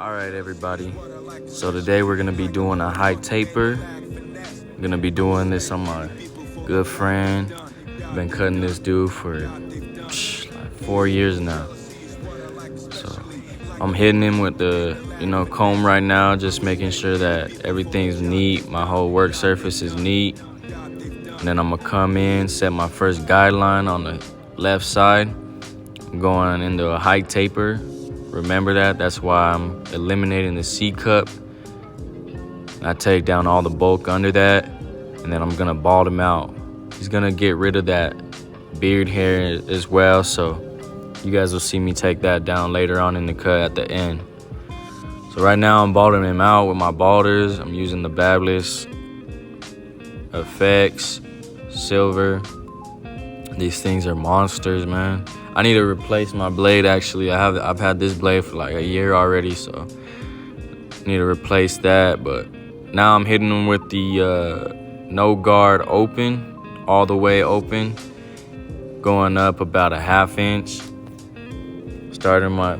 All right, everybody. So today we're gonna be doing a high taper. I'm gonna be doing this on my good friend. Been cutting this dude for like 4 years now. So I'm hitting him with the comb right now, just making sure that everything's neat. My whole work surface is neat. And then I'm gonna come in, set my first guideline on the left side. I'm going into a high taper. Remember that. That's why I'm eliminating the C cup. I take down all the bulk under that, and then I'm gonna bald him out. He's gonna get rid of that beard hair as well, so you guys will see me take that down later on in the cut at the end. So right now I'm balding him out with my balders. I'm using the Babyliss Effects Silver. These things are monsters, man. I need to replace my blade. Actually, I've had this blade for like a year already, so I need to replace that. But now I'm hitting them with the no guard open, all the way open, going up about a 1/2 inch.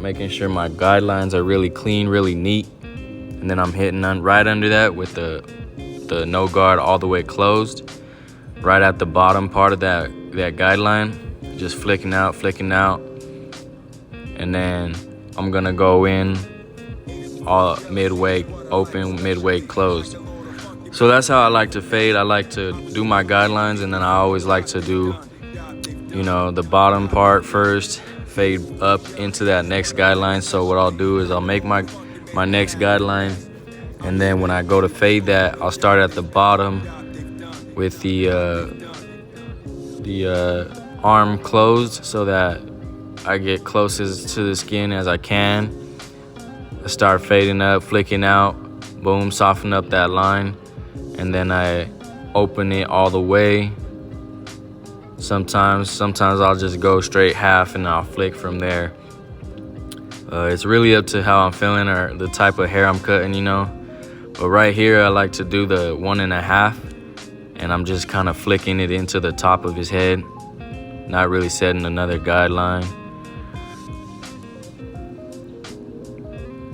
Making sure my guidelines are really clean, really neat, and then I'm hitting right under that with the no guard all the way closed, right at the bottom part of that guideline. Just flicking out, and then I'm gonna go in all midway open, midway closed. So that's how I like to fade. I like to do my guidelines, and then I always like to do, the bottom part first, fade up into that next guideline. So what I'll do is I'll make my next guideline, and then when I go to fade that, I'll start at the bottom with the arm closed so that I get closest to the skin as I can. I start fading up, flicking out, boom, soften up that line, and then I open it all the way. Sometimes I'll just go straight half and I'll flick from there. It's really up to how I'm feeling or the type of hair I'm cutting, But right here, I like to do the 1.5, and I'm just kind of flicking it into the top of his head. Not really setting another guideline.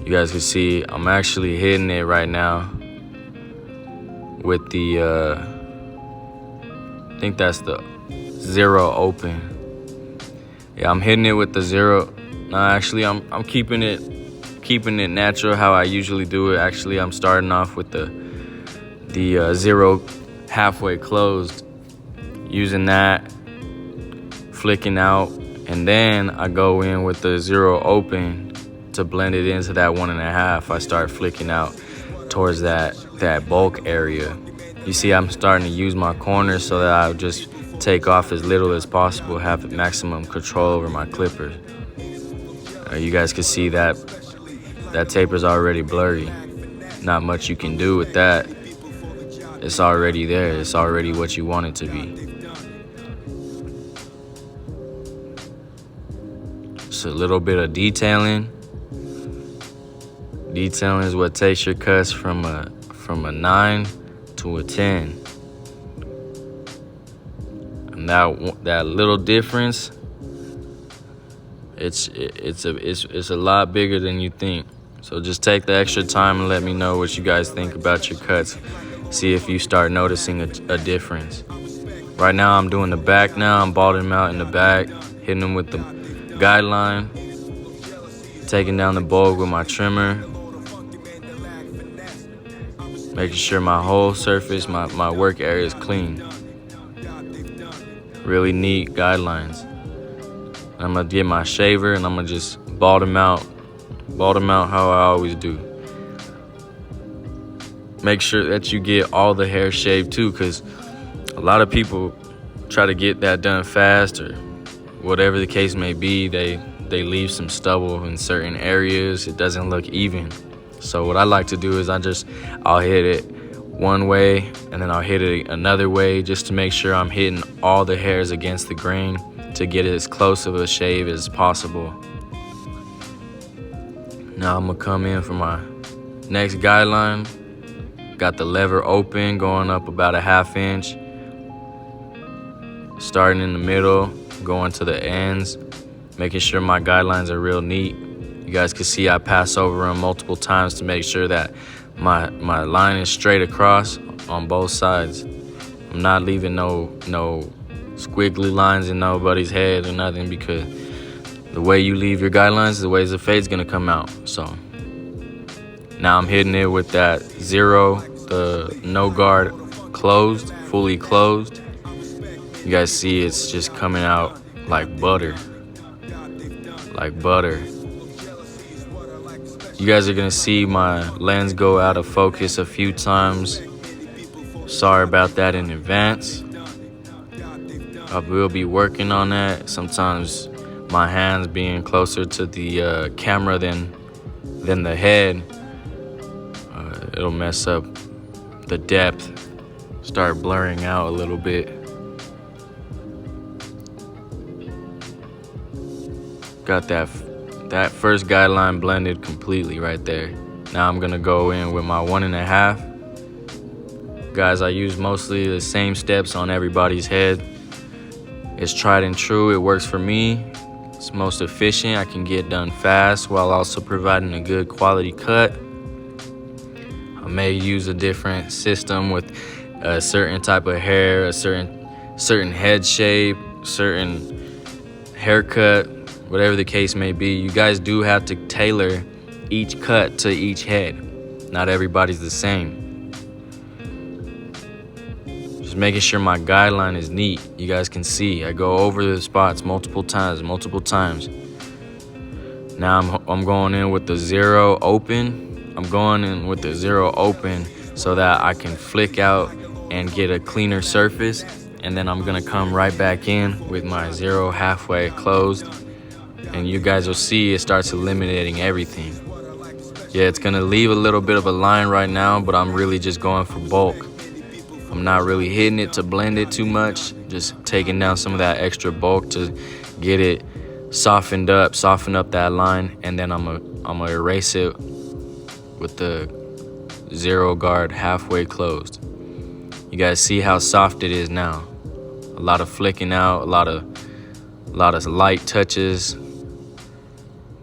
You guys can see I'm actually hitting it right now with the, I think that's the 0 open. Yeah, I'm hitting it with the 0. No, actually, I'm keeping it natural how I usually do it. Actually, I'm starting off with the 0 halfway closed, using that, flicking out, and then I go in with the 0 open to blend it into that 1.5. I start flicking out towards that bulk area. You see, I'm starting to use my corners so that I'll just take off as little as possible, have maximum control over my clippers. You guys can see that taper's already blurry. Not much you can do with that. It's already there. It's already what you want it to be. Just a little bit of detailing. Detailing is what takes your cuts from a 9 to a 10. And that little difference, it's a lot bigger than you think. So just take the extra time and let me know what you guys think about your cuts. See if you start noticing a difference. Right now I'm doing the back now. I'm balding them out in the back, hitting them with the guideline, taking down the bulk with my trimmer, making sure my whole surface, my work area is clean. Really neat guidelines. I'm gonna get my shaver and I'm gonna just bald them out how I always do. Make sure that you get all the hair shaved too, because a lot of people try to get that done fast, or whatever the case may be, they leave some stubble in certain areas. It doesn't look even. So what I like to do is I'll hit it one way and then I'll hit it another way, just to make sure I'm hitting all the hairs against the grain to get as close of a shave as possible. Now I'm gonna come in for my next guideline. Got the lever open, going up about a 1/2 inch. Starting in the middle, going to the ends, making sure my guidelines are real neat. You guys can see I pass over them multiple times to make sure that my line is straight across on both sides. I'm not leaving no squiggly lines in nobody's head or nothing, because the way you leave your guidelines is the way the fade's gonna come out. So now I'm hitting it with that 0, the no guard closed, fully closed. You guys see it's just coming out like butter. Like butter. You guys are gonna see my lens go out of focus a few times. Sorry about that in advance. I will be working on that. Sometimes my hands being closer to the camera than the head, it'll mess up the depth, start blurring out a little bit. Got that first guideline blended completely right there. Now I'm gonna go in with my 1.5. Guys, I use mostly the same steps on everybody's head. It's tried and true, it works for me. It's most efficient, I can get done fast while also providing a good quality cut. I may use a different system with a certain type of hair, a certain head shape, certain haircut, whatever the case may be. You guys do have to tailor each cut to each head. Not everybody's the same. Just making sure my guideline is neat. You guys can see I go over the spots multiple times. Now I'm going in with the 0 open. I'm going in with the 0 open so that I can flick out and get a cleaner surface. And then I'm gonna come right back in with my 0 halfway closed. And you guys will see it starts eliminating everything. Yeah, it's gonna leave a little bit of a line right now, but I'm really just going for bulk. I'm not really hitting it to blend it too much, just taking down some of that extra bulk to get it soften up that line, and then I'm gonna erase it with the 0 guard halfway closed. You guys see how soft it is now. A lot of flicking out, a lot of light touches.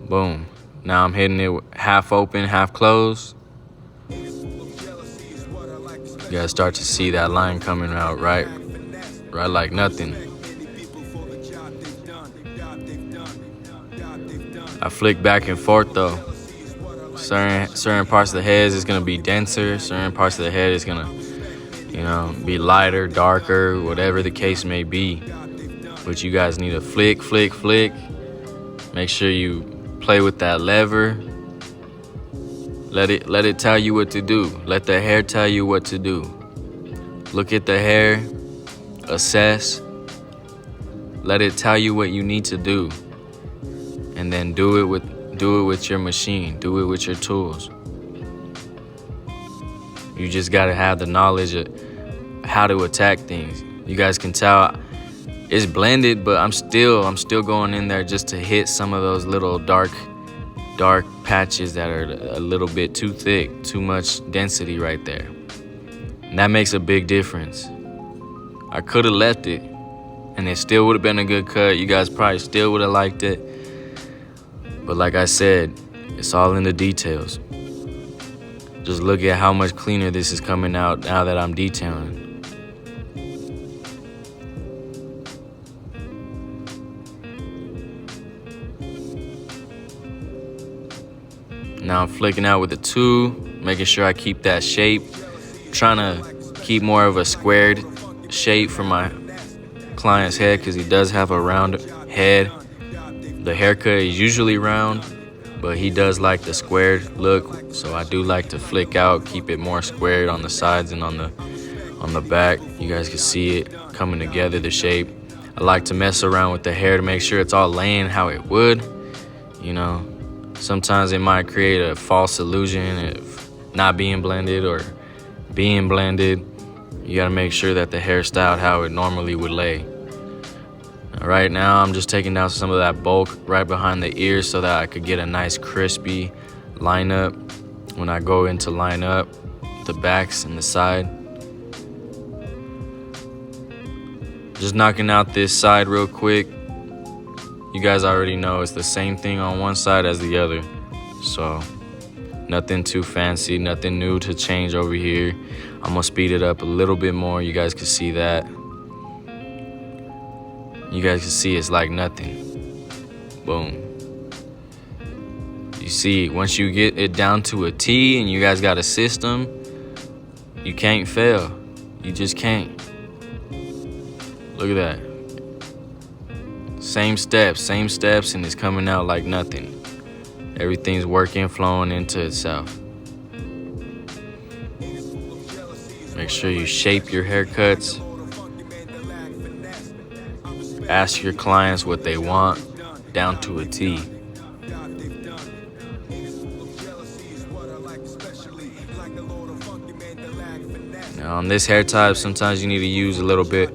Boom. Now I'm hitting it half open, half closed. You guys start to see that line coming out right like nothing. I flick back and forth though. Certain parts of the head is gonna be denser. Certain parts of the head is gonna, be lighter, darker, whatever the case may be. But you guys need to flick. Make sure you play with that lever. Let it tell you what to do. Let the hair tell you what to do. Look at the hair, assess. Let it tell you what you need to do. And then do it with your machine. Do it with your tools. You just gotta have the knowledge of how to attack things. You guys can tell it's blended, but I'm still going in there just to hit some of those little dark patches that are a little bit too thick, too much density right there. And that makes a big difference. I could have left it and it still would have been a good cut. You guys probably still would have liked it. But like I said, it's all in the details. Just look at how much cleaner this is coming out now that I'm detailing. Now I'm flicking out with the 2, making sure I keep that shape. Trying to keep more of a squared shape for my client's head because he does have a round head. The haircut is usually round, but he does like the squared look, so I do like to flick out, keep it more squared on the sides and on the back. You guys can see it coming together, the shape. I like to mess around with the hair to make sure it's all laying how it would. Sometimes it might create a false illusion of not being blended or being blended. You gotta make sure that the hairstyle how it normally would lay. Right now I'm just taking down some of that bulk right behind the ears so that I could get a nice crispy lineup when I go into line up the backs and the side. Just knocking out this side real quick. You guys already know it's the same thing on one side as the other. So nothing too fancy, nothing new to change over here. I'm gonna speed it up a little bit more. You guys can see that. You guys can see it's like nothing. Boom. You see, once you get it down to a T and you guys got a system, you can't fail. You just can't. Look at that. Same steps, and it's coming out like nothing. Everything's working, flowing into itself. Make sure you shape your haircuts. Ask your clients what they want, down to a T. Now on this hair type, sometimes you need to use a little bit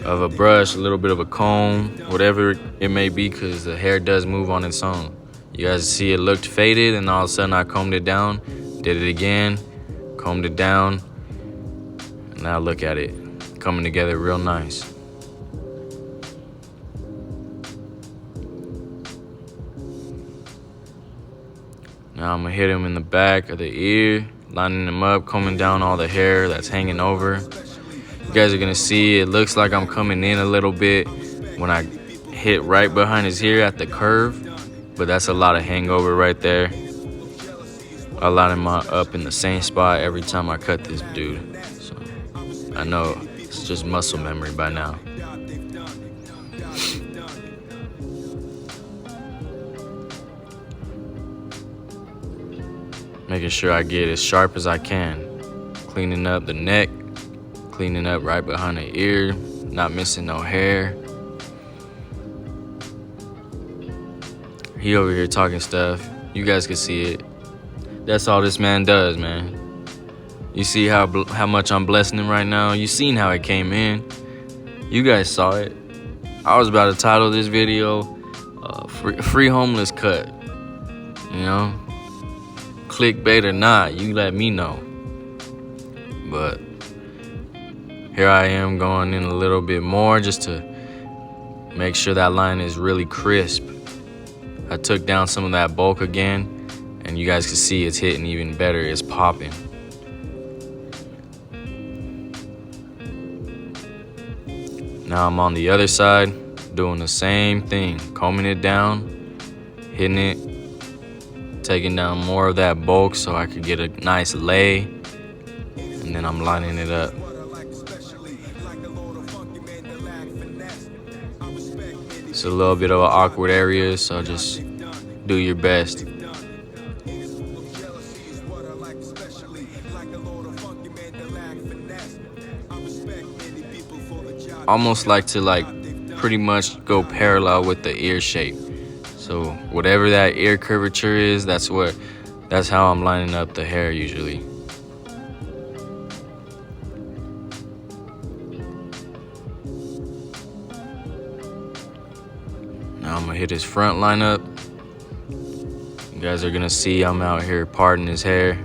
of a brush, a little bit of a comb, whatever it may be, because the hair does move on its own. You guys see it looked faded, and all of a sudden I combed it down, did it again, combed it down, and now look at it, coming together real nice. Now I'm gonna hit him in the back of the ear, lining him up, combing down all the hair that's hanging over. You guys are gonna see it looks like I'm coming in a little bit when I hit right behind his ear at the curve, but that's a lot of hangover right there. I line him up in the same spot every time I cut this dude. So I know it's just muscle memory by now. Making sure I get as sharp as I can. Cleaning up the neck, cleaning up right behind the ear, not missing no hair. He over here talking stuff. You guys can see it. That's all this man does, man. You see how much I'm blessing him right now? You seen how it came in. You guys saw it. I was about to title this video, Free Homeless Cut. You know? Clickbait or not, you let me know. But here I am going in a little bit more just to make sure that line is really crisp. I took down some of that bulk again, and you guys can see it's hitting even better. It's popping. Now I'm on the other side, doing the same thing, combing it down, hitting it, taking down more of that bulk so I could get a nice lay, and then I'm lining it up. It's a little bit of an awkward area, so just do your best. Almost like to pretty much go parallel with the ear shape. So whatever that ear curvature is, that's how I'm lining up the hair usually. Now I'm gonna hit his front line up. You guys are gonna see I'm out here parting his hair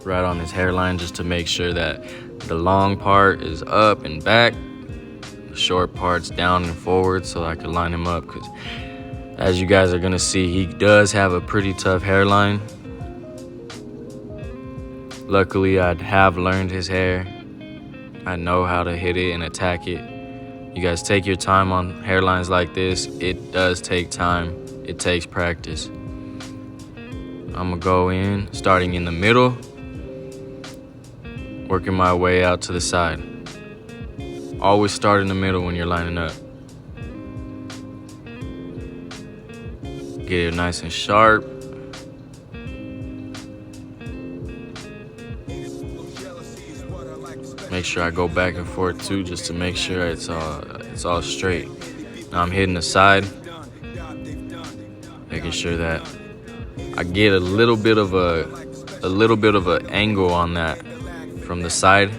right on his hairline, just to make sure that the long part is up and back, the short part's down and forward, so I can line him up, because as you guys are gonna see, he does have a pretty tough hairline. Luckily, I have learned his hair. I know how to hit it and attack it. You guys take your time on hairlines like this. It does take time. It takes practice. I'm gonna go in, starting in the middle, working my way out to the side. Always start in the middle when you're lining up. Get it nice and sharp. Make sure I go back and forth too, just to make sure it's all straight. Now I'm hitting the side, making sure that I get a little bit of a angle on that from the side.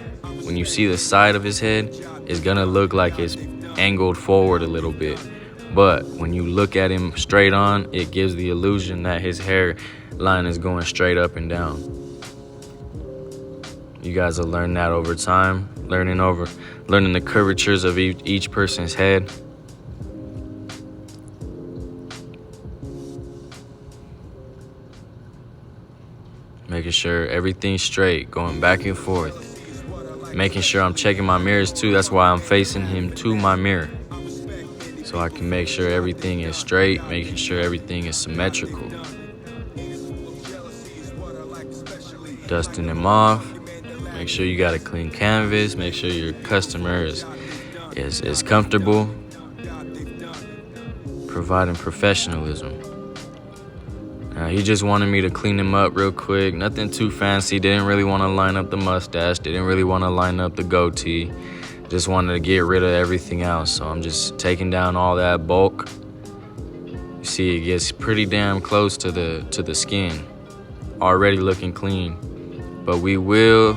When you see the side of his head, it's gonna look like it's angled forward a little bit. But when you look at him straight on, it gives the illusion that his hairline is going straight up and down. You guys will learn that over time, learning the curvatures of each person's head. Making sure everything's straight, going back and forth. Making sure I'm checking my mirrors too. That's why I'm facing him to my mirror. So I can make sure everything is straight, making sure everything is symmetrical. Dusting them off. Make sure you got a clean canvas. Make sure your customer is comfortable. Providing professionalism. He just wanted me to clean him up real quick. Nothing too fancy. Didn't really want to line up the mustache. Didn't really want to line up the goatee. Just wanted to get rid of everything else. So I'm just taking down all that bulk. You see, it gets pretty damn close to the skin. Already looking clean. But we will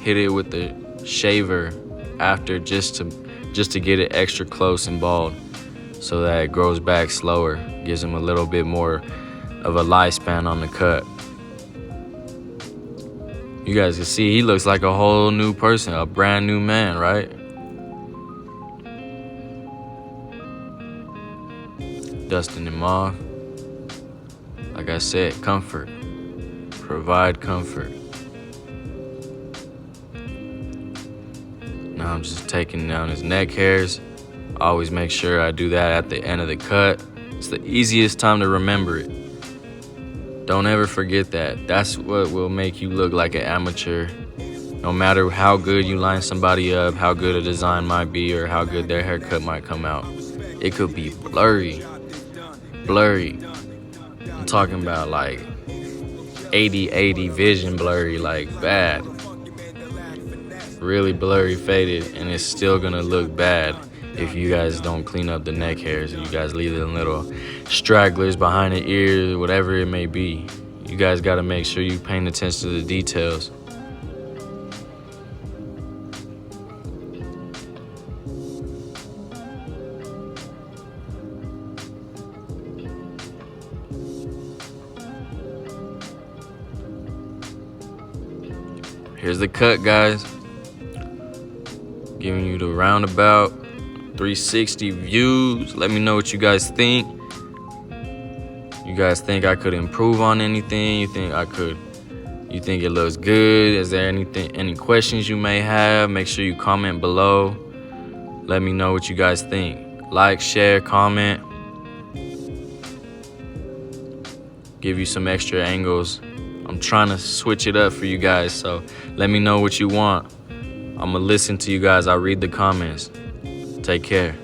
hit it with the shaver after just to get it extra close and bald, so that it grows back slower. Gives him a little bit more of a lifespan on the cut. You guys can see he looks like a whole new person, a brand new man, right? Dusting him off. Like I said, comfort. Provide comfort. Now I'm just taking down his neck hairs. Always make sure I do that at the end of the cut. It's the easiest time to remember it. Don't ever forget that. That's what will make you look like an amateur. No matter how good you line somebody up, how good a design might be, or how good their haircut might come out. It could be blurry. I'm talking about like 80-80 vision blurry, like bad. Really blurry faded, and it's still gonna look bad if you guys don't clean up the neck hairs. You guys leave them little stragglers behind the ears, whatever it may be. You guys gotta make sure you paying attention to the details. Here's the cut, guys. Giving you the roundabout 360 views. Let me know what you guys think. You guys think I could improve on anything? You think it looks good? Is there any questions you may have? Make sure you comment below. Let me know what you guys think. Like, share, comment. Give you some extra angles. I'm trying to switch it up for you guys, so let me know what you want. I'm gonna listen to you guys. I'll read the comments. Take care.